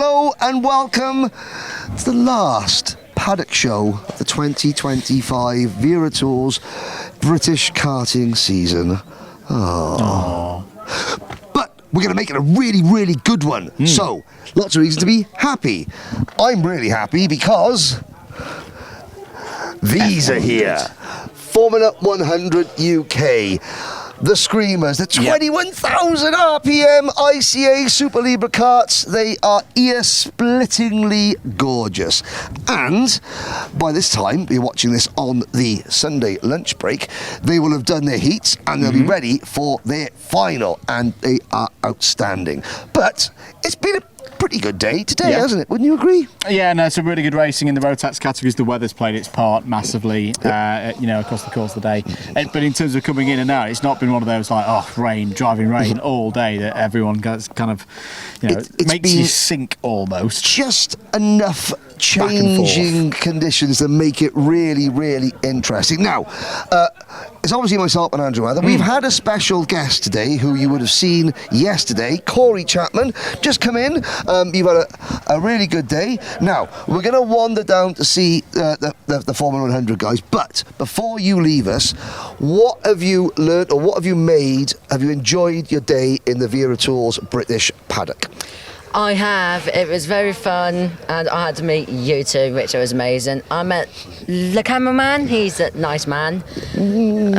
Hello and welcome to the last paddock show of the 2025 Wera Tours British karting season. Aww. But we're going to make it a really, really good one. So, lots of reasons to be happy. I'm really happy because these are here. Formula 100 UK. The Screamers, the 21,000 RPM ICA Super Libre karts. They are ear-splittingly gorgeous. And by this time, you're watching this on the Sunday lunch break, they will have done their heats and they'll be ready for their final. And they are outstanding. But it's been a pretty good day today, hasn't it? Wouldn't you agree? Yeah, no, some really good racing in the Rotax categories. The weather's played its part massively, across the course of the day. But in terms of coming in and out, it's not been one of those like, driving rain all day that everyone gets kind of, makes you sink almost. Just enough changing conditions that make it really, really interesting. Now, it's obviously myself and Andrew Weather. We've had a special guest today who you would have seen yesterday, Corey Chapman, just come in. You've had a really good day. Now, we're going to wander down to see the Formula 100 guys, but before you leave us, what have you learnt or what have you made? Have you enjoyed your day in the Wera Tours British paddock? I have. It was very fun, and I had to meet you two, which was amazing. I met the cameraman. He's a nice man. You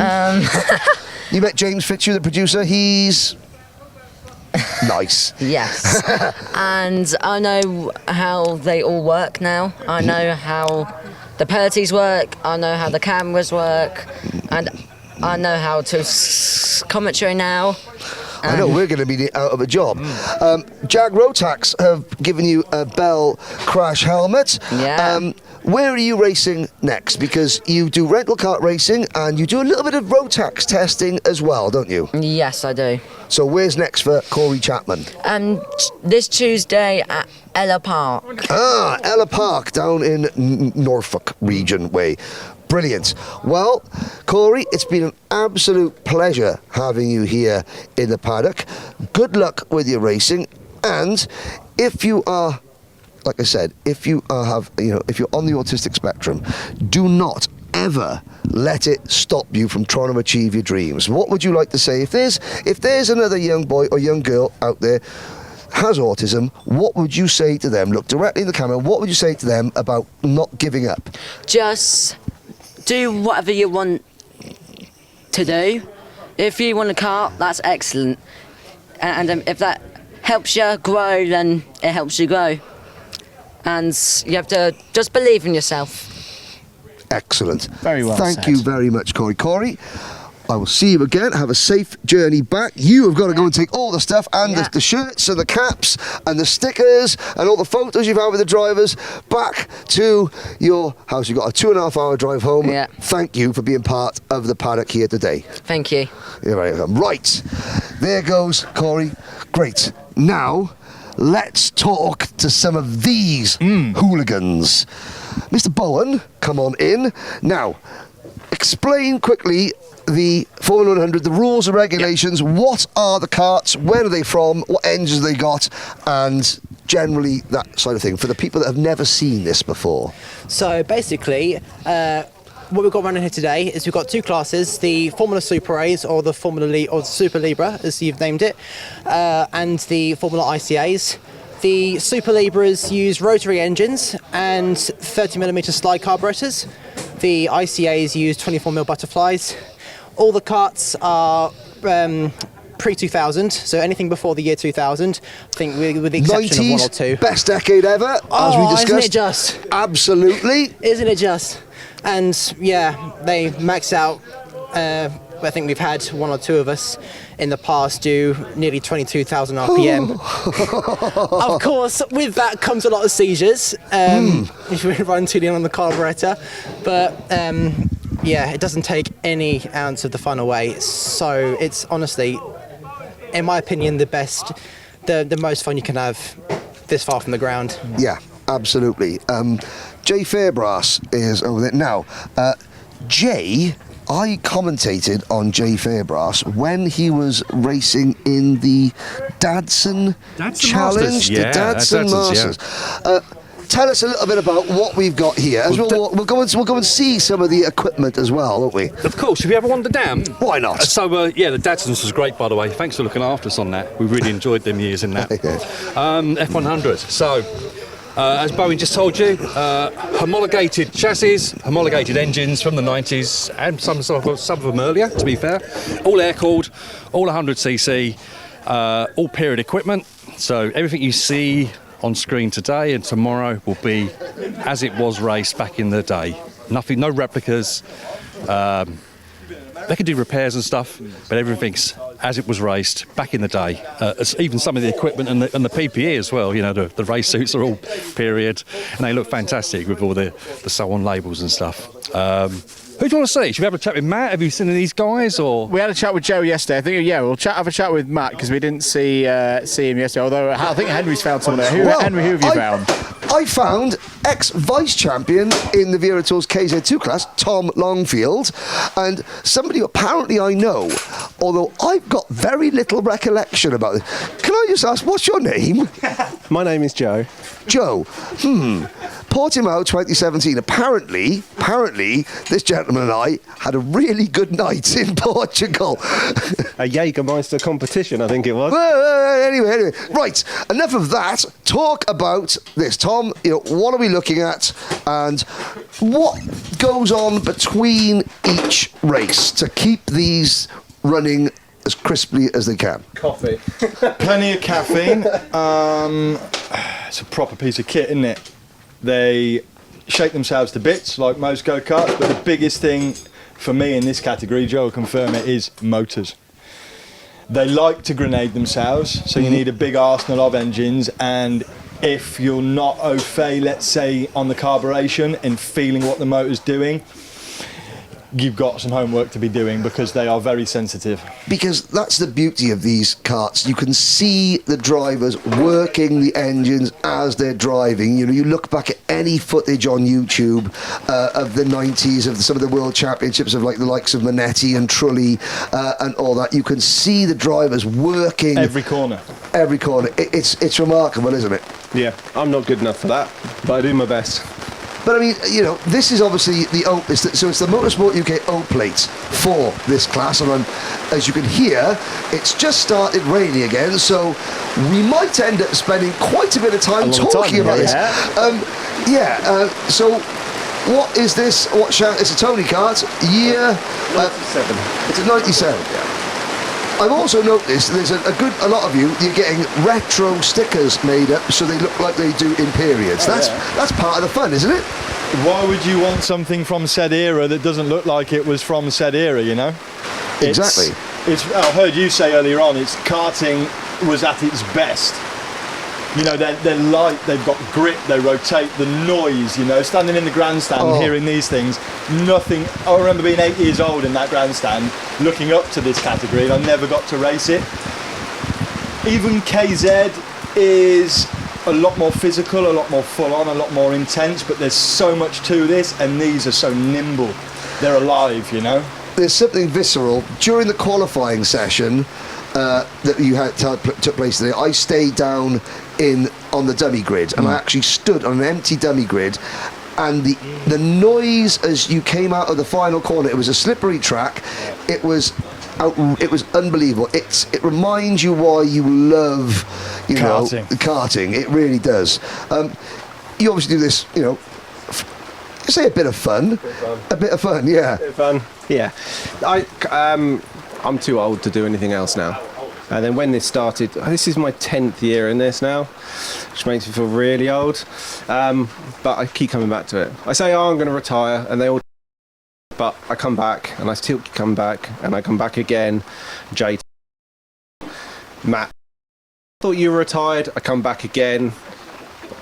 met James Fitzhugh, the producer. He's nice. Yes. And I know how they all work now. I know how the penalties work. I know how the cameras work, and I know how to commentary now. I know we're going to be out of a job. Jag Rotax have given you a Bell Crash helmet. Yeah. Where are you racing next? Because you do rental kart racing and you do a little bit of Rotax testing as well, don't you? Yes, I do. So where's next for Corey Chapman? This Tuesday at Ella Park. Ella Park down in Norfolk region way. Brilliant. Well, Corey, it's been an absolute pleasure having you here in the paddock. Good luck with your racing, and if you are, like I said, if you're on the autistic spectrum, do not ever let it stop you from trying to achieve your dreams. What would you like to say if there's another young boy or young girl out there has autism? What would you say to them? Look directly in the camera. What would you say to them about not giving up? Just do whatever you want to do. If you want a car, that's excellent. And if that helps you grow, then it helps you grow. And you have to just believe in yourself. Excellent. Very well Thank said. you very much, Corey. Corey, I will see you again. Have a safe journey back. You have got to go and take all the stuff and the shirts and the caps and the stickers and all the photos you've had with the drivers back to your house. You've got a 2.5 hour drive home. Yeah. Thank you for being part of the paddock here today. Thank you. You're very welcome. Right. There goes Corey. Great. Now, let's talk to some of these hooligans. Mr. Bowen, come on in. Now, explain quickly the Formula 100, the rules and regulations. What are the karts? Where are they from? What engines have they got? And generally that side of thing for the people that have never seen this before. So basically, what we've got running here today is we've got two classes: the Formula Super A's, or the or Super Libre, as you've named it, and the Formula ICA's. The Super Libres use rotary engines and 30mm slide carburetors. The ICA's use 24mm butterflies. All the karts are pre-2000, so anything before the year 2000. I think with the exception of one or two. Best decade ever, as we discussed. Isn't it just? Absolutely. Isn't it just? And yeah, they max out. I think we've had one or two of us in the past do nearly 22,000 RPM. Of course, with that comes a lot of seizures if we run too lean on the carburetor. But yeah, it doesn't take any ounce of the fun away. So it's honestly, in my opinion, the best, the most fun you can have this far from the ground. Yeah, absolutely. Jay Fairbrass is over there. Now, Jay, I commentated on Jay Fairbrass when he was racing in the Dadson Challenge? Masters. Yeah, the Dadson Masters. Yeah. Tell us a little bit about what we've got here. As we'll go and see some of the equipment as well, won't we? Of course. Have you ever wandered down? Why not? Yeah, the Dadsons was great, by the way. Thanks for looking after us on that. We really enjoyed them years in that. F100. So, as Bowen just told you, homologated chassis, homologated engines from the 90s, and some of them earlier, to be fair. All air-cooled, all 100cc, all period equipment. So everything you see on screen today and tomorrow will be as it was raced back in the day. Nothing, no replicas. They could do repairs and stuff, but everything's as it was raced back in the day. Even some of the equipment and the PPE as well. You know, the race suits are all period, and they look fantastic with all the so-on labels and stuff. Who do you want to see? Should we have a chat with Matt? Have you seen these guys? Or we had a chat with Joe yesterday. I think we'll have a chat with Matt because we didn't see him yesterday. Although I think Henry's found someone there. Henry, who have you found? I found ex-vice champion in the Wera Tours KZ2 class, Tom Longfield, and somebody who apparently I know, although I've got very little recollection about it. Can I just ask, what's your name? My name is Joe. Joe. Portimao 2017. Apparently, this gentleman and I had a really good night in Portugal. A Jägermeister competition, I think it was. Anyway. Right, enough of that. Talk about this, Tom. What are we looking at, and what goes on between each race to keep these running as crisply as they can? Coffee. Plenty of caffeine. It's a proper piece of kit, isn't it? They shake themselves to bits like most go-karts, but the biggest thing for me in this category, Joe will confirm it, is motors. They like to grenade themselves, so you need a big arsenal of engines, and if you're not au fait, let's say, on the carburation and feeling what the motor's doing, you've got some homework to be doing because they are very sensitive. Because that's the beauty of these karts. You can see the drivers working the engines as they're driving. You look back at any footage on YouTube of the 90s, of some of the World Championships of the likes of Manetti and Trulli and all that. You can see the drivers working every corner. Every corner. It's remarkable, isn't it? Yeah, I'm not good enough for that, but I do my best. But I mean, this is obviously the O. So it's the Motorsport UK O plate for this class, and as you can hear, it's just started raining again. So we might end up spending quite a bit of time talking about this. So what is this? It's a Tony kart. Year 97. It's a 97. Yeah. I've also noticed there's a lot of you're getting retro stickers made up so they look like they do in periods. That's part of the fun, isn't it? Why would you want something from said era that doesn't look like it was from said era, Exactly. I heard you say earlier on, karting was at its best. They're light, they've got grip, they rotate, the noise, standing in the grandstand hearing these things, nothing. I remember being 8 years old in that grandstand, looking up to this category, and I never got to race it. Even KZ is a lot more physical, a lot more full on, a lot more intense, but there's so much to this, and these are so nimble. They're alive, There's something visceral. During the qualifying session that you had took place today, I stayed down on the dummy grid, and I actually stood on an empty dummy grid, and the noise as you came out of the final corner, it was a slippery track, it was unbelievable. It reminds you why you love karting. It really does. You obviously do this, say a bit of fun. A bit of fun, yeah. A bit of fun, yeah. I'm too old to do anything else now. And then when this started, this is my 10th year in this now, which makes me feel really old. But I keep coming back to it. I say, I'm going to retire, and they all... But I come back, and I still come back, and I come back again. Jay, Matt, I thought you were retired, I come back again.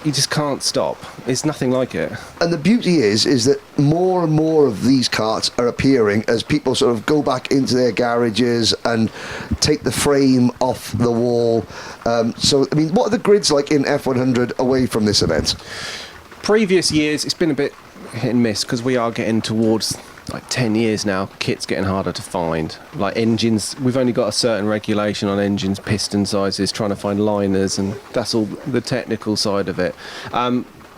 You just can't stop. It's nothing like it. And the beauty is that more and more of these karts are appearing as people sort of go back into their garages and take the frame off the wall. What are the grids like in F100 away from this event? Previous years, it's been a bit hit and miss because we are getting towards like 10 years now, kit's getting harder to find. Like engines, we've only got a certain regulation on engines, piston sizes, trying to find liners, and that's all the technical side of it.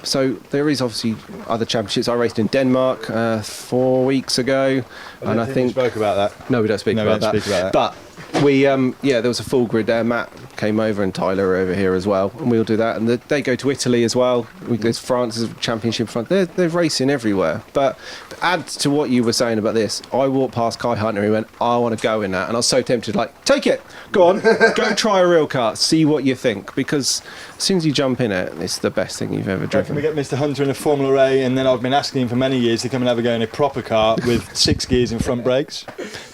So there is obviously other championships. I raced in Denmark 4 weeks ago, and I think we spoke about that. No, we don't speak about that. But we, there was a full grid there. Matt came over and Tyler are over here as well, and we'll do that. And they go to Italy as well. There's France's championship front. They're racing everywhere. But add to what you were saying about this, I walked past Kai Hunter and he went, I want to go in that. And I was so tempted, like, take it, go on, go try a real kart, see what you think. Because as soon as you jump in it, it's the best thing you've ever driven. Can we get Mr. Hunter in a Formula A? And then I've been asking him for many years to come and have a go in a proper kart with 6 gears and front brakes.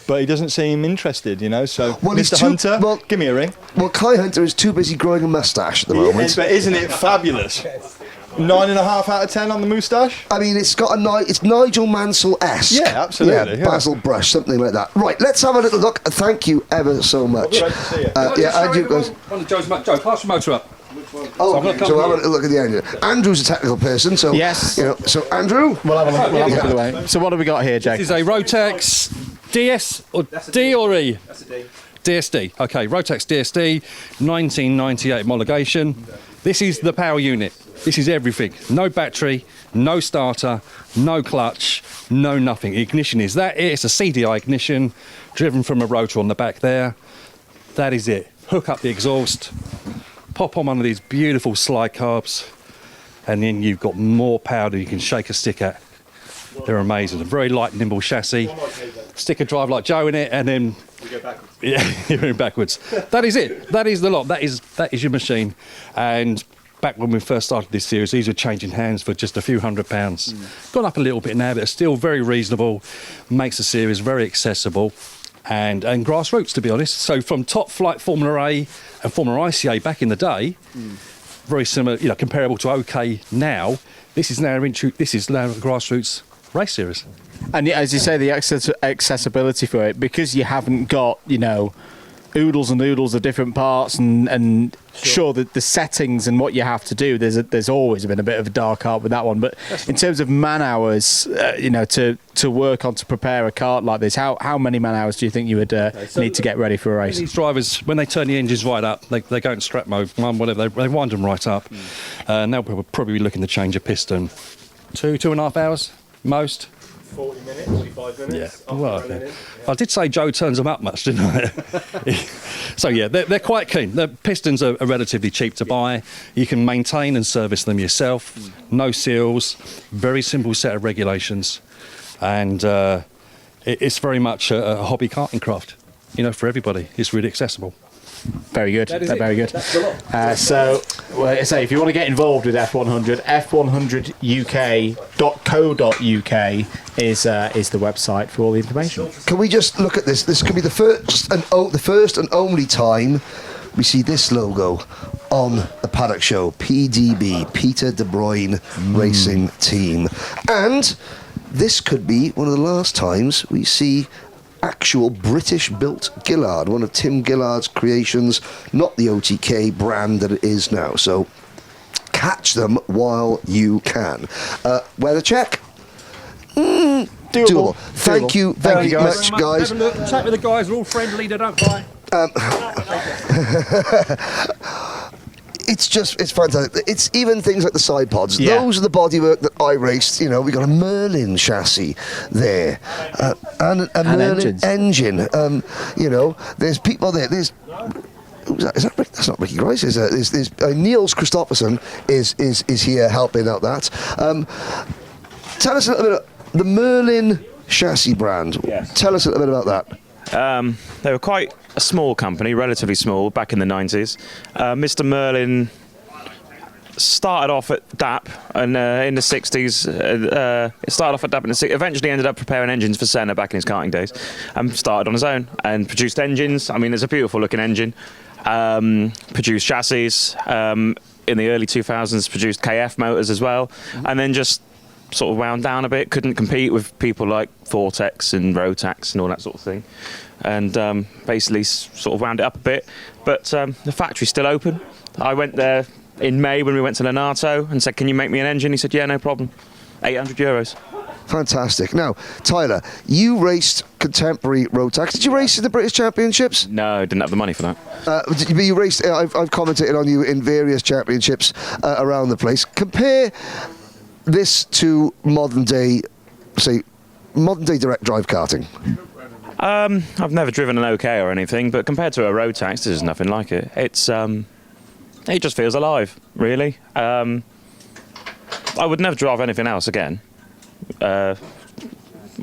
But he doesn't seem interested, you know. So, well, Mr. Hunter, give me a ring. Well, Kai Hunter is too busy growing a moustache at the moment. But isn't it fabulous? 9.5 out of 10 on the moustache. I mean, it's got it's Nigel Mansell-esque. Yeah, absolutely. Yeah, Basil Brush, something like that. Right, let's have a little look. Thank you ever so much. Great to see you. And you guys. Joe, pass the motor up. Oh, so have a little look at the engine. Andrew's a technical person, so yes. You know, so Andrew, we'll have a look at the way. So what have we got here, Jake? This is a Rotax DS or D or E? That's a D. DSD. Okay, Rotax DSD, 1998 homologation. This is the power unit. This is everything. No battery, no starter, no clutch, no nothing. Ignition is that. It's a CDI ignition, driven from a rotor on the back there. That is it. Hook up the exhaust, pop on one of these beautiful slide carbs, and then you've got more power than you can shake a stick at. They're amazing. A very light, nimble chassis. Stick a drive like Joe in it, and then we go backwards. Yeah, you're going backwards. That is it. That is the lot. That is your machine. And back when we first started this series, these were changing hands for just a few £100s. Gone up a little bit now, but it's still very reasonable. Makes the series very accessible and grassroots, to be honest. So from top flight Formula A and Formula ICA back in the day, very similar, you know, comparable to OK now. This is now a grassroots race series. And as you say, the accessibility for it, because you haven't got, you know, oodles and oodles of different parts, and sure that the settings and what you have to do, there's always been a bit of a dark art with that one. But in terms of man hours, you know, to work on, to prepare a kart like this, how many man hours do you think you would need to get ready for a race? These drivers, when they turn the engines right up, they go in strap mode, whatever, they wind them right up. And they'll probably be looking to change a piston 2.5 hours most. 40 minutes, 45 minutes. Yeah. Well, okay. I did say Joe turns them up much, didn't I? So yeah, they're quite keen. The pistons are relatively cheap to buy. You can maintain and service them yourself. No seals. Very simple set of regulations, and it's very much a hobby karting craft. You know, for everybody. It's really accessible. Very good. Very good. So if you want to get involved with F100, f100uk.co.uk is the website for all the information. Can we just look at this? This could be the first and only time we see this logo on the Paddock Show. PDB, Peter De Bruyne Racing Team. And this could be one of the last times we see actual British-built Gillard, one of Tim Gillard's creations, not the OTK brand that it is now. So catch them while you can. Weather check? Doable. Thank you very much, guys. Have a look, chat with the guys, we're all friendly, they don't bite. It's fantastic. It's even things like the side pods. Yeah. Those are the bodywork that I raced. You know, we got a Merlin chassis there, and a Merlin engine. You know, there's people there. There's who's that? Is that Rick? That's not Ricky Grice. There's Niels Christopherson is here helping out that. Tell us a little bit about the Merlin chassis brand. Yes. Tell us a little bit about that. They were quite a small company, relatively small, back in the 90s. Mr. Merlin started off at DAP and in the 60s. It started off at DAP in the 60s, eventually ended up preparing engines for Senna back in his karting days, and started on his own and produced engines. I mean, there's a beautiful looking engine. Produced chassis. In the early 2000s, produced KF motors as well, and then just sort of wound down a bit, couldn't compete with people like Vortex and Rotax and all that sort of thing, and basically sort of wound it up a bit. But the factory's still open. I went there in May when we went to Lenato and said, can you make me an engine? He said, yeah, no problem. €800. Fantastic. Now, Tyler, you raced contemporary Rotax. Did you race in the British Championships? No, didn't have the money for that. But you raced. I've commented on you in various championships around the place. Compare this to modern day direct drive karting. I've never driven an OK or anything, but compared to a Rotax, this is nothing like it. It's it just feels alive, really. I would never drive anything else again. I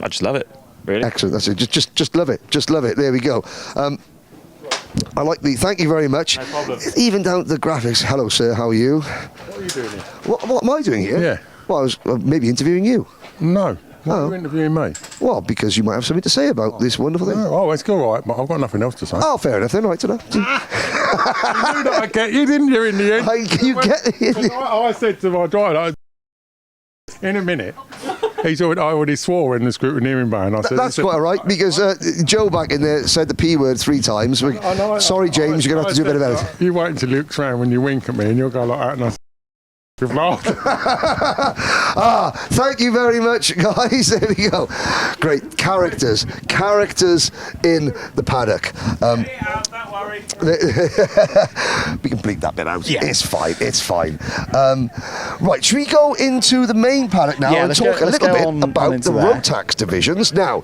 just love it, really. Excellent. That's it. Just love it. Just love it. There we go. I like the. Thank you very much. No problem. Even down to the graphics. Hello, sir. How are you? What are you doing here? What am I doing here? Yeah. Well, I was maybe interviewing you. No. Why are you interviewing me? Well, because you might have something to say about this wonderful thing. Oh, it's all right, but I've got nothing else to say. Oh, fair enough then. Right, enough. You knew that I get you, didn't you, in the end? I said to my driver, in a minute, I already swore in the scrutineering ban. I said, that's quite all right, because Joe back in there said the P word 3 times. Sorry, James, you're going to have to do a bit of editing. You wait until Luke's round when you wink at me and you'll go like that, and I with laughter. Thank you very much, guys. There we go. Great characters in the paddock. Don't worry. We can bleep that bit out. Yeah. It's fine. Right, should we go into the main paddock now and talk a little bit about the Rotax divisions? Now,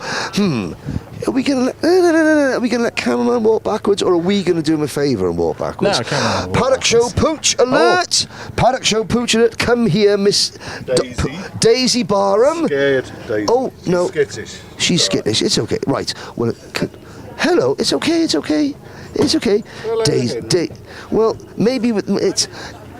are we going to let cameraman walk backwards, or are we going to do him a favour and walk backwards? No, cameraman walk Paddock Show Pooch alert! Paddock Show Pooch alert! Come here, Miss Daisy Barham. Scared, Daisy. Oh no, She's skittish. She's skittish. It's okay. Right. Well, hello. It's okay. Well, Daisy. Well, maybe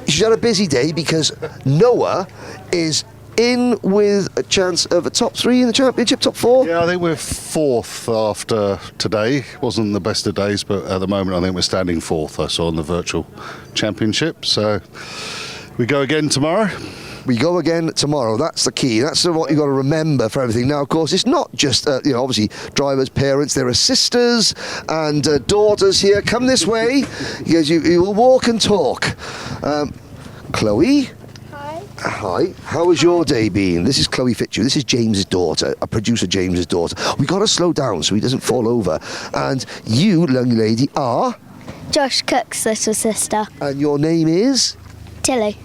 she's had a busy day because Noah is in with a chance of a top 3 in the championship, top 4. Yeah, I think we're 4th after today. Wasn't the best of days, but at the moment I think we're standing 4th. I saw in the virtual championship. So we go again tomorrow. That's the key. That's what you've got to remember for everything. Now, of course, it's not just obviously drivers, parents. There are sisters and daughters here. Come this way, because you will walk and talk. Chloe. Hi, how has your day been? This is Chloe Fitzhugh. This is James's daughter, a producer James's daughter. We got to slow down so he doesn't fall over. And you, young lady, are? Josh Cook's little sister. And your name is? Tilly.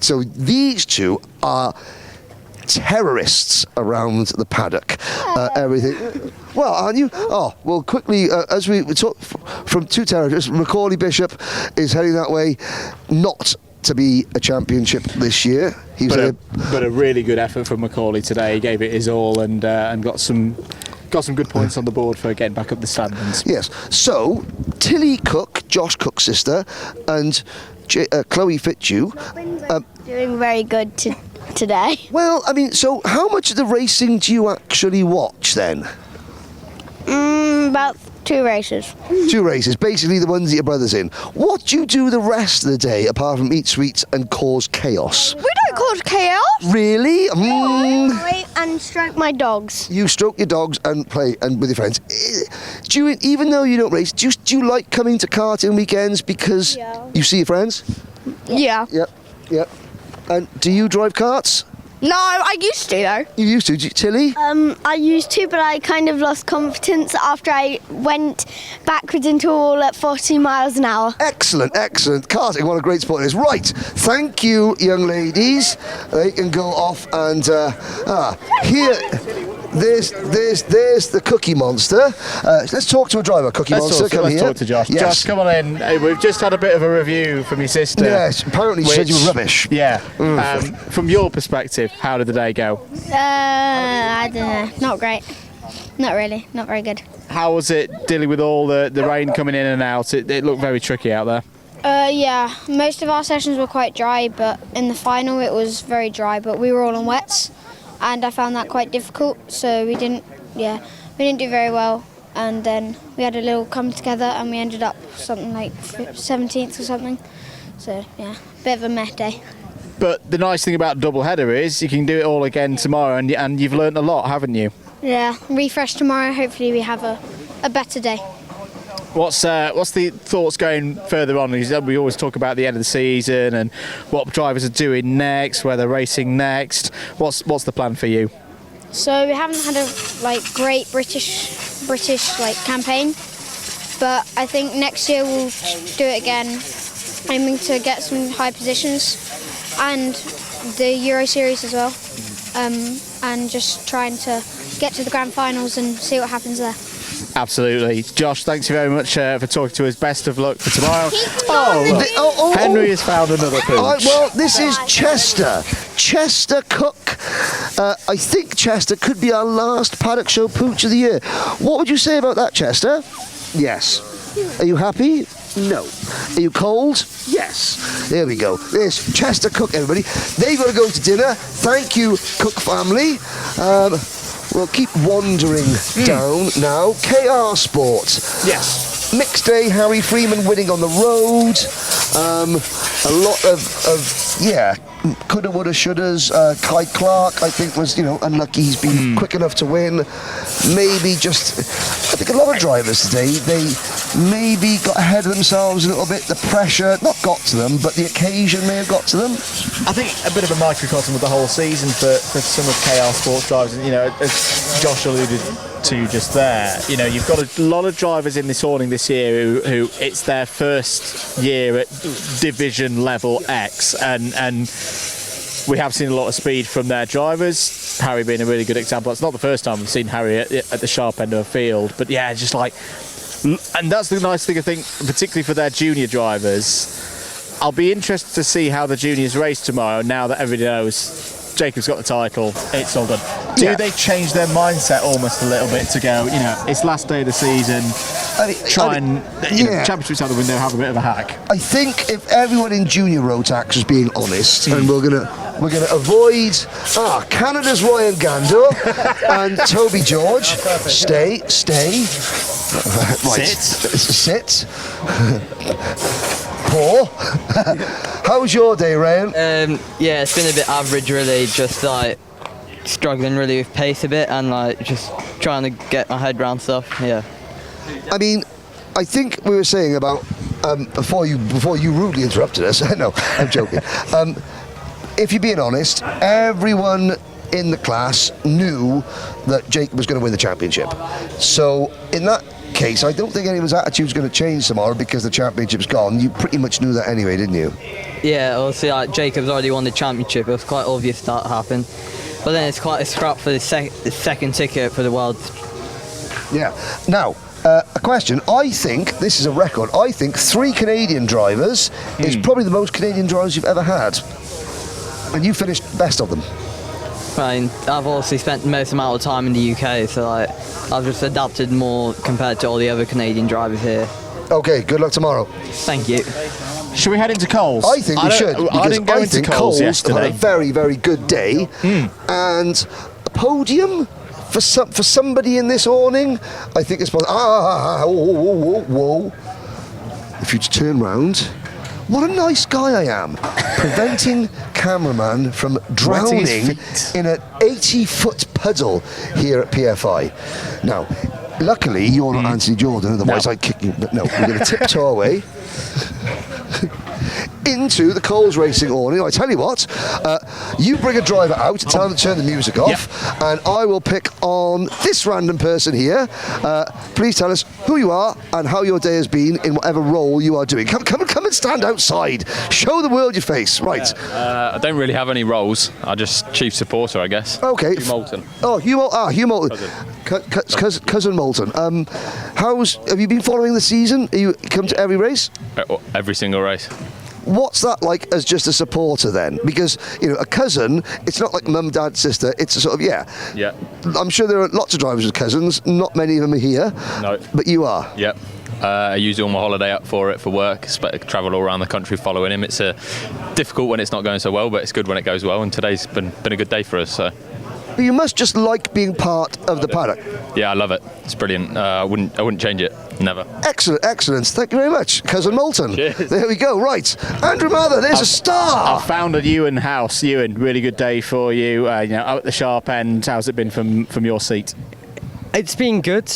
So these two are terrorists around the paddock. Everything. Well, aren't you? Oh, well, quickly, as we talk from 2 terrorists, Macaulay Bishop is heading that way, not to be a championship this year. But a really good effort from Macaulay today. He gave it his all and got some good points on the board for getting back up the standings. Yes. So Tilly Cook, Josh Cook's sister, and Chloe Fitzhugh. Doing very good today. Well, I mean, so how much of the racing do you actually watch then? About 2 races. 2 races, basically the ones that your brother's in. What do you do the rest of the day apart from eat sweets and cause chaos? We don't cause chaos. Really? And stroke my dogs. You stroke your dogs and play and with your friends. Do you, even though you don't race, do you like coming to karting weekends because you see your friends? Yeah. Yep. And do you drive karts? No, I used to though. You used to, Tilly? I used to, but I kind of lost confidence after I went backwards into a wall at 40 miles an hour. Excellent. Karting, what a great sport it is. Right, thank you, young ladies. They can go off and here. There's the Cookie Monster. Let's talk to a driver. Monster, come here. Let's talk to Josh. Yes. Josh, come on in. We've just had a bit of a review from your sister. Yes, apparently she said you were rubbish. Yeah. From your perspective, how did the day go? I don't know. Not great. Not really. Not very good. How was it dealing with all the rain coming in and out? It looked very tricky out there. Yeah, most of our sessions were quite dry, but in the final it was very dry, but we were all on wets. And I found that quite difficult, so we didn't do very well. And then we had a little come together, and we ended up something like 17th or something. So yeah, bit of a meh day. But the nice thing about double header is you can do it all again tomorrow, and you've learnt a lot, haven't you? Yeah, refresh tomorrow. Hopefully we have a better day. What's the thoughts going further on? We always talk about the end of the season and what drivers are doing next, where they're racing next. What's the plan for you? So we haven't had a great British campaign, but I think next year we'll do it again, aiming to get some high positions and the Euro Series as well, and just trying to get to the grand finals and see what happens there. Absolutely. Josh, thanks very much for talking to us. Best of luck for tomorrow. Henry has found another pooch. Well, this is Chester Cook. I think Chester could be our last Paddock Show pooch of the year. What would you say about that, Chester? Yes. Are you happy? No. Are you cold? Yes. There we go. There's Chester Cook, everybody. They've got to go to dinner. Thank you, Cook family. We'll keep wandering down now. KR Sports. Yes. Mixed day, Harry Freeman winning on the road. A lot of coulda, woulda, shouldas. Kai Clark, I think, was unlucky. He's been quick enough to win. Maybe I think a lot of drivers today, they maybe got ahead of themselves a little bit. The pressure not got to them, but the occasion may have got to them. I think a bit of a microcosm of the whole season for some of KR Sports drivers. As Josh alluded to just there, you've got a lot of drivers in this awning this year who it's their first year at division level X, and we have seen a lot of speed from their drivers. Harry being a really good example. It's not the first time we've seen Harry at the sharp end of a field, but yeah, just and that's the nice thing, I think, particularly for their junior drivers. I'll be interested to see how the juniors race tomorrow, now that everybody knows Jacob's got the title, it's all done. Do they change their mindset almost a little bit to go, it's last day of the season, championships out the window, have a bit of a hack? I think if everyone in junior Rotax is being honest, and we're gonna avoid Canada's Ryan Gando and Toby George. Stay. Right. Sit. Paul, how's your day, Ryan? Yeah, it's been a bit average, really. Just struggling really with pace a bit, and just trying to get my head around stuff. Yeah. I mean, I think we were saying about before you rudely interrupted us. No, I'm joking. If you're being honest, everyone in the class knew that Jacob was going to win the championship. So in that case, I don't think anyone's attitude is going to change tomorrow because the championship's gone. You pretty much knew that anyway, didn't you? Yeah, obviously Jacob's already won the championship. It was quite obvious that happened. But then it's quite a scrap for the second ticket for the world. Yeah. Now, a question. I think this is a record. I think 3 Canadian drivers is probably the most Canadian drivers you've ever had. And you finished best of them. I mean, I've obviously spent most amount of time in the UK, so I've just adapted more compared to all the other Canadian drivers here. Okay, good luck tomorrow. Thank you. Should we head into Coles? I think we should. I didn't go into Coles yesterday. Had a very, very good day, and a podium for somebody in this awning. I think it's possible. Whoa! If you turn round. What a nice guy I am, preventing cameraman from drowning in an 80-foot puddle here at PFI. Now, luckily you're not Anthony Jordan, otherwise I'd kick you. But no, we're going to tiptoe away into the Coles Racing awning. I tell you what, you bring a driver out, tell them to turn the music off, and I will pick on this random person here. Please tell us who you are and how your day has been in whatever role you are doing. Come and stand outside. Show the world your face. Right. I don't really have any roles. I'm just chief supporter, I guess. Okay. Hugh Moulton. Oh, Hugh Moulton. Cousin Moulton. Have you been following the season? You come to every race? Every single race. What's that like as just a supporter then? Because, a cousin, it's not like mum, dad, sister, it's a sort of, Yeah. I'm sure there are lots of drivers with cousins, not many of them are here. No. But you are? Yep. I use all my holiday up for it for work, travel all around the country following him. It's difficult when it's not going so well, but it's good when it goes well, and today's been a good day for us. So. But you must just like being part of the paddock. Yeah, I love it. It's brilliant. I wouldn't change it. Never. Excellent. Thank you very much, Cousin Moulton. Cheers. There we go. Right, Andrew Mather, there's a star. I found a Ewan house. Ewan, really good day for you. Out at the sharp end. How's it been from your seat? It's been good.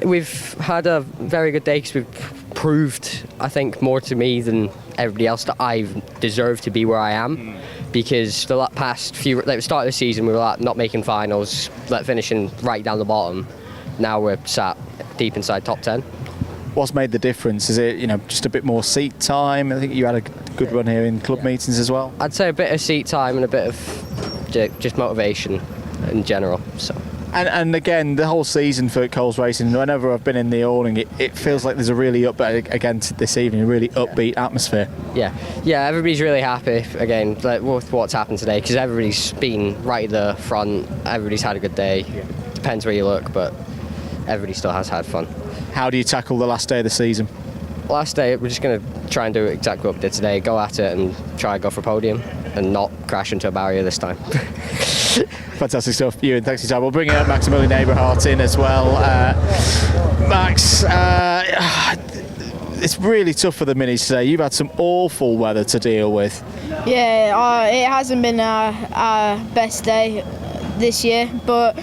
We've had a very good day because we've proved, I think, more to me than everybody else that I've deserved to be where I am. Because the past few, like the start of the season, we were like not making finals, like finishing right down the bottom. Now we're sat deep inside top 10. What's made the difference? Is it, you know, just a bit more seat time? I think you had a good run here in club meetings as well. I'd say a bit of seat time and a bit of just motivation in general. So. And again, the whole season for Coles Racing, whenever I've been in the awning, it feels like there's a really again this evening, a really upbeat atmosphere. Yeah, everybody's really happy again with what's happened today because everybody's been right at the front. Everybody's had a good day. Depends where you look, but everybody still has had fun. How do you tackle the last day of the season? Last day, we're just going to try and do exactly what we did today. Go at it and try and go for a podium and not crash into a barrier this time. Fantastic stuff, Ewan. Thanks for your time. We'll bring Maximilian Eberhardt in as well. Max, it's really tough for the minis today. You've had some awful weather to deal with. Yeah, it hasn't been our best day this year, but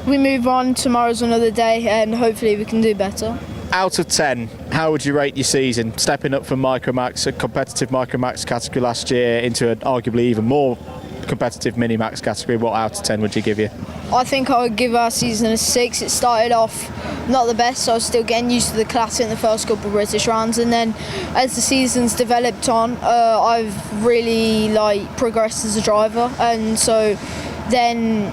we move on. Tomorrow's another day, and hopefully we can do better. Out of 10, how would you rate your season? Stepping up from Micromax, a competitive Micromax category last year, into an arguably even more competitive Mini-Max category, what out of 10 would you give you? I think I would give our season a 6. It started off not the best, so I was still getting used to the classic in the first couple of British rounds, and then as the season's developed on, I've really progressed as a driver, and so then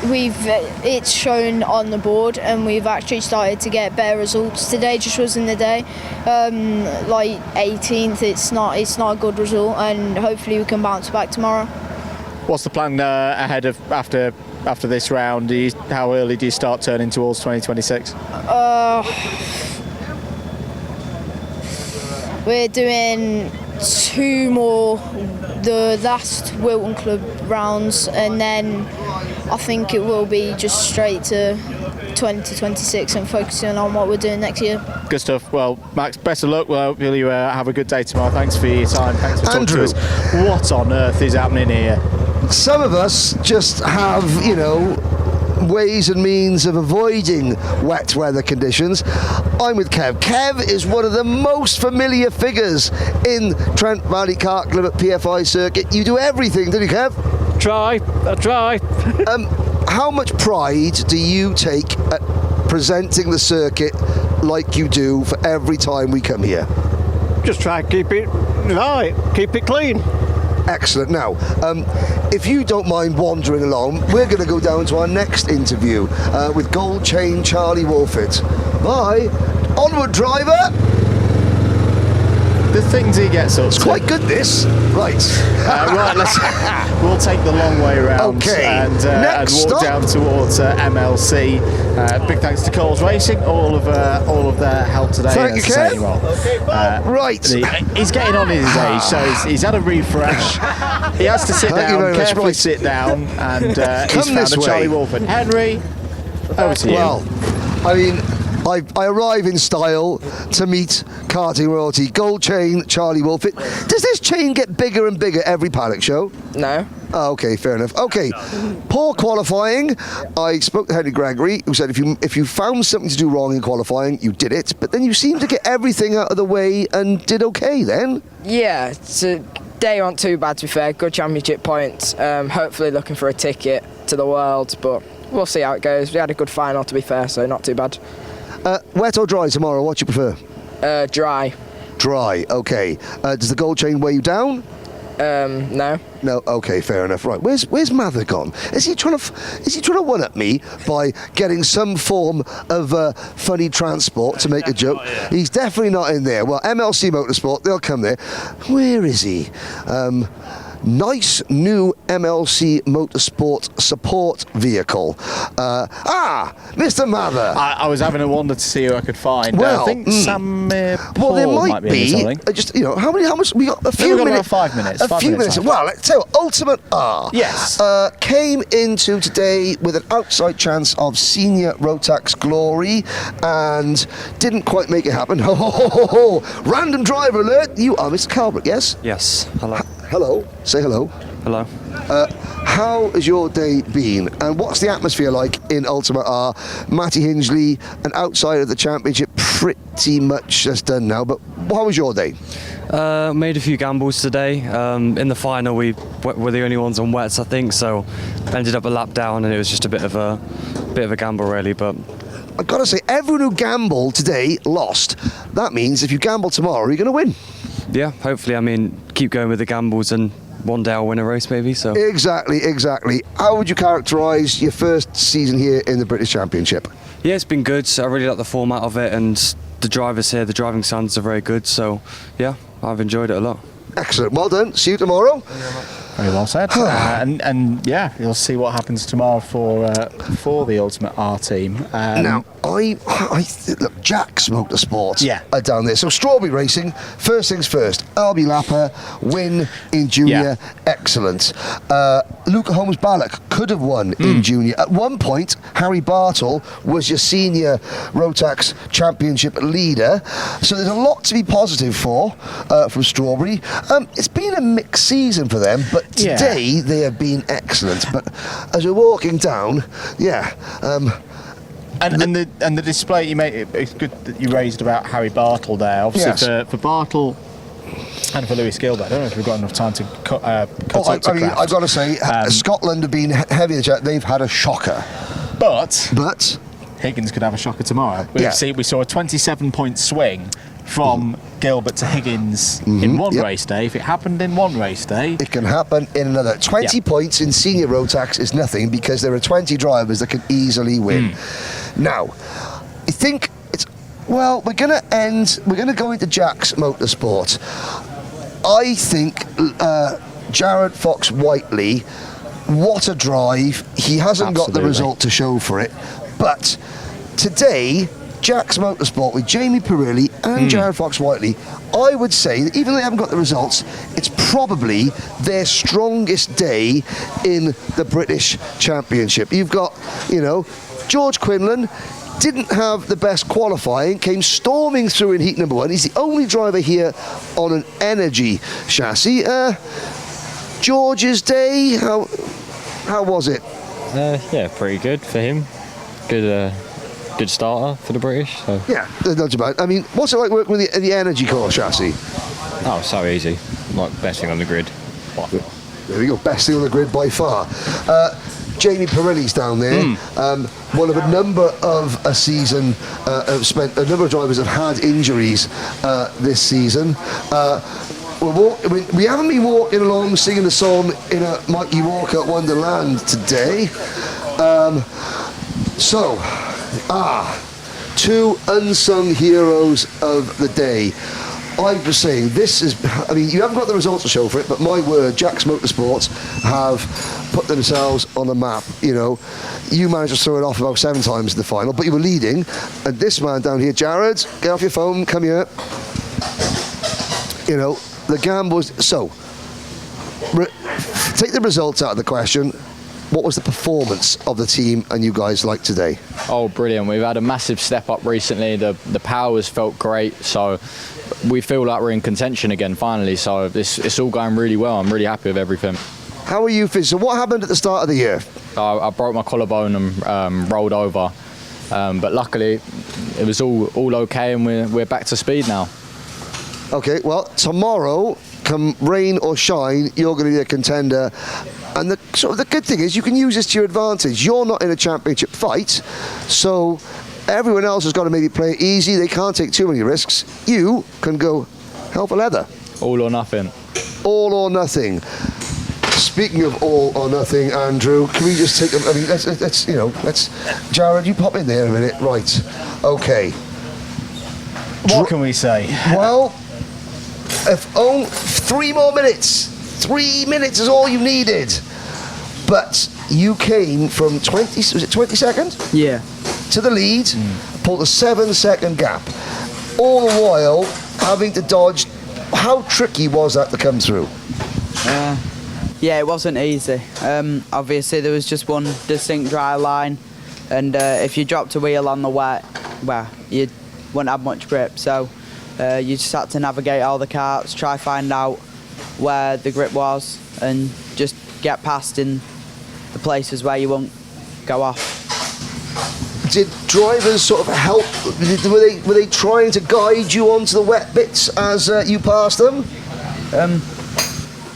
it's shown on the board, and we've actually started to get better results. Today just wasn't the day. 18th, it's not a good result, and hopefully we can bounce back tomorrow. What's the plan ahead of after this round? How early do you start turning towards 2026? We're doing 2 more, the last Wilton Club rounds, and then I think it will be just straight to 2026 and focusing on what we're doing next year. Good stuff. Well, Max, best of luck. Well, will you have a good day tomorrow. Thanks for your time. Thanks for talking to us. What on earth is happening here? Some of us just have, ways and means of avoiding wet weather conditions. I'm with Kev. Kev is one of the most familiar figures in Trent Valley Kart Club at PFI circuit. You do everything, don't you, Kev? I try. How much pride do you take at presenting the circuit like you do for every time we come here? Just try and keep it right, keep it clean. Excellent. Now, if you don't mind wandering along, we're going to go down to our next interview with Gold Chain Charlie Wolfett. Bye. Onward, driver. The things he gets up to. It's quite good, this. Right. We'll take the long way around and walk down towards MLC. Big thanks to Coles Racing, all of their help today. Thank you, Kev. Right. He's getting on in his age, so he's had a refresh. He has to sit down, carefully sit down, and he's found a Charlie Wolfett. Henry, over to you. Well, I mean, I arrive in style to meet karting royalty, Gold Chain Charlie Wolfett. Does this chain get bigger and bigger every paddock show? No. Oh, okay, fair enough. Okay, poor qualifying. I spoke to Henry Gregory, who said if you found something to do wrong in qualifying, you did it, but then you seemed to get everything out of the way and did okay then. Yeah, today aren't too bad, to be fair. Good championship points. Hopefully looking for a ticket to the Worlds, but we'll see how it goes. We had a good final, to be fair, so not too bad. Wet or dry tomorrow? What do you prefer? Dry. Dry. Okay. Does the Gold Chain weigh you down? No. No. Okay. Fair enough. Right. Where's Mather gone? Is he trying to one up me by getting some form of funny transport to make a joke? He's definitely not in there. Well, MLC Motorsport, they'll come there. Where is he? Nice new MLC Motorsport support vehicle. Mr. Mather. I was having a wander to see who I could find. Well, I think Sam Paul there might be. Just how much we got? A few minutes. minutes. 5 minutes. A few minutes. Well, let's tell you, Ultimate R. Yes. Came into today with an outside chance of senior Rotax glory and didn't quite make it happen. Random driver alert. You are Mr. Calvert, yes? Yes. Hello. Hello. Say hello. Hello. How has your day been, and what's the atmosphere like in Ultimate R? Matty Hingley, and outside of the championship, pretty much that's done now, but how was your day? Made a few gambles today. In the final, we were the only ones on wets, I think, so ended up a lap down, and it was just a bit of a gamble, really. But I've got to say, everyone who gambled today lost. That means if you gamble tomorrow, you're going to win. yeah, hopefully, I mean, keep going with the gambles, and one day I'll win a race, maybe. So Exactly. How would you characterise your first season here in the British Championship? yeah, it's been good. I really like the format of it, and the drivers here, the driving standards are very good. So yeah, I've enjoyed it a lot. Excellent. Well done. See you tomorrow. Very well said. And yeah, you'll see what happens tomorrow for the Ultimate R team. Now, look, Jack's Motorsports are down there. So Strawberry Racing, first things first. Albie Lapper, win in junior, excellent. Luca Holmes-Ballock could have won in junior. At one point, Harry Bartle was your senior Rotax Championship leader. So there's a lot to be positive for from Strawberry. It's been a mixed season for them, but today they have been excellent. But as we're walking down, and the display you made, it's good that you raised about Harry Bartle there. Obviously for Bartle and for Lewis Gilbert, I don't know if we've got enough time to cut I've got to say, Scotland have been heavy in the chat. They've had a shocker. But Higgins could have a shocker tomorrow. We saw a 27-point swing from Gilbert to Higgins in one race day. If it happened in one race day, it can happen in another. 20 points in senior Rotax is nothing, because there are 20 drivers that can easily win. Now, I think we're going to go into Jack's Motorsport. I think Jared Fox-Whiteley, what a drive. He hasn't got the result to show for it, but today, Jack's Motorsport with Jamie Perilli and Jared Fox-Whiteley, I would say that even though they haven't got the results, it's probably their strongest day in the British Championship. You've got, George Quinlan didn't have the best qualifying, came storming through in heat number 1. He's the only driver here on an energy chassis. George's day, how was it? Yeah, pretty good for him. Good starter for the British. So. Yeah, not too bad. I mean, what's it like working with the energy core chassis? Oh, so easy. Like best thing on the grid. There we go, best thing on the grid by far. Jamie Perilli's down there. One of a number of a season, a number of drivers have had injuries this season. We haven't been walking along singing the song in a Mikey Walker Wonderland today. Two unsung heroes of the day. I'm just saying, you haven't got the results to show for it, but my word, Jack's Motorsports have put themselves on the map. You managed to throw it off about 7 times in the final, but you were leading, and this man down here, Jared, get off your phone, come here. The gambles. So, take the results out of the question. What was the performance of the team and you guys like today? Oh, brilliant. We've had a massive step up recently. The power has felt great. So we feel like we're in contention again finally. So it's all going really well. I'm really happy with everything. How are you feeling? So what happened at the start of the year? I broke my collarbone and rolled over. But luckily it was all okay, and we're back to speed now. Okay, well, tomorrow, come rain or shine, you're going to be a contender. And the good thing is you can use this to your advantage. You're not in a championship fight, so everyone else has got to maybe play it easy. They can't take too many risks. You can go hell for leather. All or nothing. All or nothing. Speaking of all or nothing, Andrew, can we just take them? I mean, let's. Jared, you pop in there a minute. Right. Okay. What can we say? Well, if 3 more minutes. 3 minutes is all you needed. But you came from 22nd? Yeah. To the lead, pulled a 7-second gap. All the while having to dodge. How tricky was that to come through? Yeah, it wasn't easy. Obviously, there was just one distinct dry line, and if you dropped a wheel on the wet, well, you wouldn't have much grip. So you just had to navigate all the karts, try find out where the grip was and just get past in the places where you won't go off. Did drivers sort of help? Were they trying to guide you onto the wet bits as you passed them? I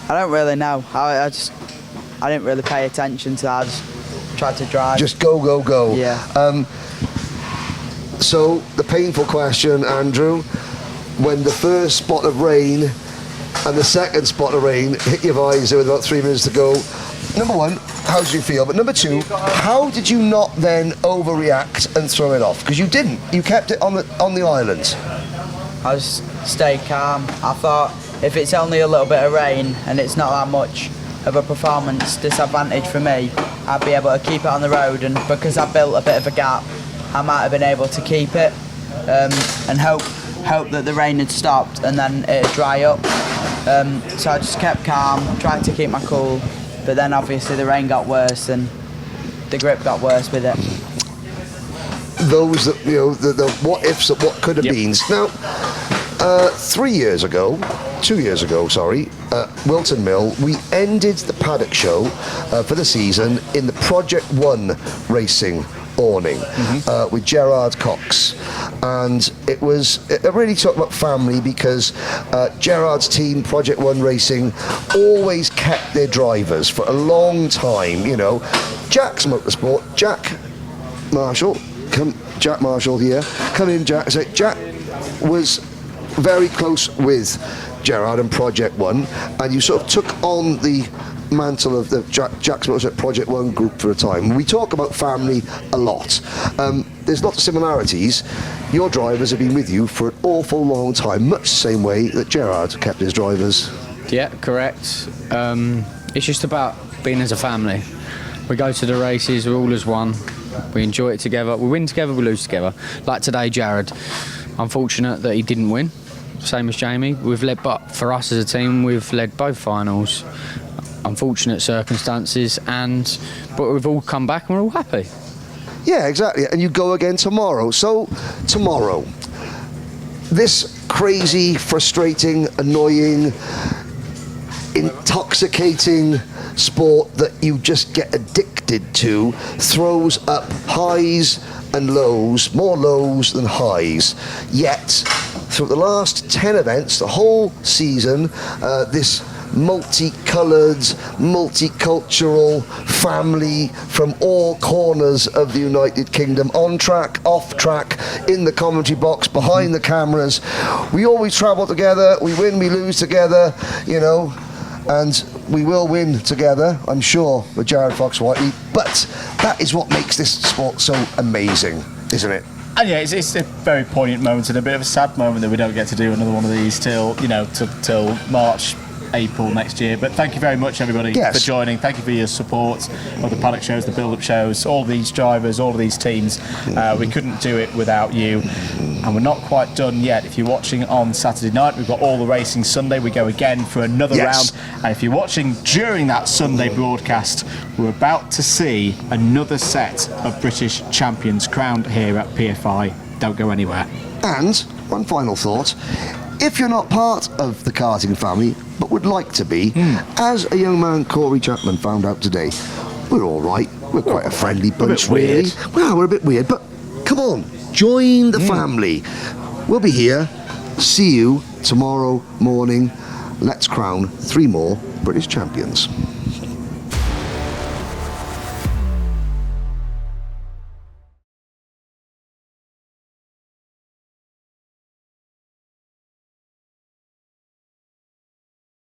don't really know. I didn't really pay attention to that. I just tried to drive. Just go. Yeah. So the painful question, Andrew, when the first spot of rain and the second spot of rain hit your visor with about 3 minutes to go, number one, how did you feel? But number two, how did you not then overreact and throw it off? Because you didn't. You kept it on the island. I just stayed calm. I thought if it's only a little bit of rain and it's not that much of a performance disadvantage for me, I'd be able to keep it on the road, and because I built a bit of a gap, I might have been able to keep it and hope that the rain had stopped and then it'd dry up. So I just kept calm, tried to keep my cool, but then obviously the rain got worse and the grip got worse with it. Those that, the what ifs of what could have been. Now, 2 years ago, Wilton Mill, we ended the paddock show for the season in the Project One racing awning with Gerard Cox, and it really talked about family, because Gerard's team, Project One Racing, always kept their drivers for a long time. Jack's Motorsport, Jack Marshall here, come in, Jack. So Jack was very close with Gerard and Project One, and you sort of took on the mantle of the Jack's Motorsport Project One group for a time. We talk about family a lot. There's lots of similarities. Your drivers have been with you for an awful long time, much the same way that Gerard kept his drivers. Yeah, correct. It's just about being as a family. We go to the races, we're all as one. We enjoy it together. We win together, we lose together. Like today, Jared, unfortunate that he didn't win, same as Jamie. But for us as a team, we've led both finals. Unfortunate circumstances, but we've all come back and we're all happy. Yeah, exactly. And you go again tomorrow. So tomorrow, this crazy, frustrating, annoying, intoxicating sport that you just get addicted to throws up highs and lows, more lows than highs. Yet, through the last 10 events, the whole season, this multicoloured, multicultural family from all corners of the United Kingdom, on track, off track, in the commentary box, behind the cameras. We always travel together, we win, we lose together, and we will win together, I'm sure, with Jared Fox-Whiteley. But that is what makes this sport so amazing, isn't it? And yeah, it's a very poignant moment and a bit of a sad moment that we don't get to do another one of these till March, April next year. But thank you very much, everybody, for joining. Thank you for your support of the paddock shows, the build-up shows, all these drivers, all of these teams. We couldn't do it without you, and we're not quite done yet. If you're watching on Saturday night, we've got all the racing Sunday. We go again for another round, and if you're watching during that Sunday broadcast, we're about to see another set of British champions crowned here at PFI. Don't go anywhere. And one final thought: if you're not part of the karting family but would like to be, as a young man, Corey Chapman, found out today, we're all right. We're quite a friendly bunch, really. Well, we're a bit weird, but come on, join the family. We'll be here. See you tomorrow morning. Let's crown 3 more British champions.